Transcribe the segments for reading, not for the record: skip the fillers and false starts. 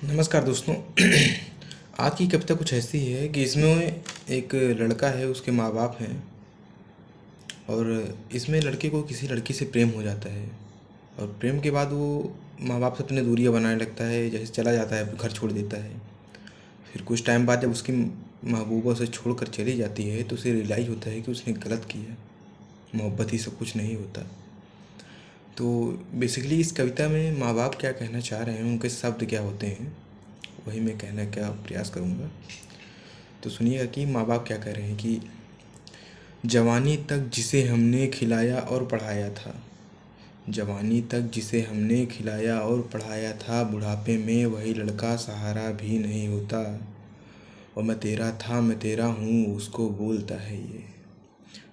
नमस्कार दोस्तों। आज की कविता कुछ ऐसी है कि इसमें एक लड़का है, उसके माँ बाप हैं और इसमें लड़के को किसी लड़की से प्रेम हो जाता है। और प्रेम के बाद वो माँ बाप से अपनी दूरियां बनाने लगता है, जैसे चला जाता है, घर छोड़ देता है। फिर कुछ टाइम बाद जब उसकी महबूबा उसे छोड़कर चली जाती है तो उसे रियलाइज़ होता है कि उसने गलत किया, मोहब्बत ही सब कुछ नहीं होता। तो बेसिकली इस कविता में माँ बाप क्या कहना चाह रहे हैं, उनके शब्द क्या होते हैं, वही मैं कहने का प्रयास करूँगा। तो सुनिएगा कि माँ बाप क्या कह रहे हैं कि जवानी तक जिसे हमने खिलाया और पढ़ाया था, जवानी तक जिसे हमने खिलाया और पढ़ाया था, बुढ़ापे में वही लड़का सहारा भी नहीं होता। और मैं तेरा था मैं तेरा हूँ उसको बोलता है ये,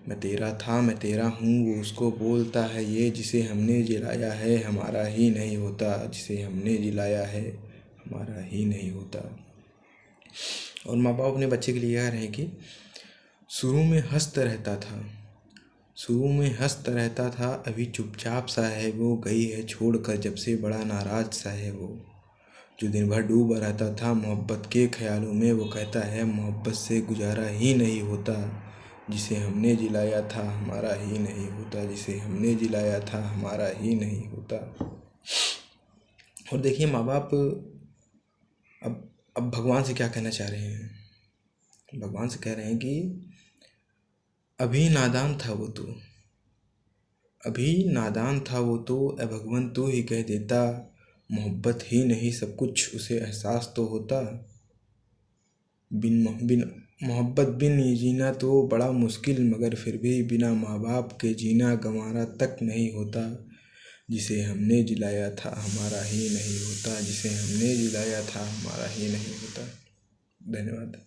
मैं तेरा था मैं तेरा हूँ वो उसको बोलता है ये, जिसे हमने जिलाया है हमारा ही नहीं होता, जिसे हमने जिलाया है हमारा ही नहीं होता। और माँ बाप अपने बच्चे के लिए कह रहे हैं कि शुरू में हंसता रहता था, शुरू में हंसता रहता था, अभी चुपचाप सा है वो, गई है छोड़कर जब से बड़ा नाराज सा है वो। जो दिन भर डूबा रहता था मोहब्बत के ख्यालों में, वो कहता है मोहब्बत से गुजारा ही नहीं होता, जिसे हमने जिलाया था हमारा ही नहीं होता, जिसे हमने जिलाया था हमारा ही नहीं होता। और देखिए माँ बाप अब भगवान से क्या कहना चाह रहे हैं। भगवान से कह रहे हैं कि अभी नादान था वो तो, अभी नादान था वो तो, ए भगवान तू ही कह देता, मोहब्बत ही नहीं सब कुछ उसे एहसास तो होता। बिन मोहब्बत बिन ये जीना तो बड़ा मुश्किल, मगर फिर भी बिना माँ बाप के जीना गंवारा तक नहीं होता, जिसे हमने जिलाया था हमारा ही नहीं होता, जिसे हमने जिलाया था हमारा ही नहीं होता। धन्यवाद।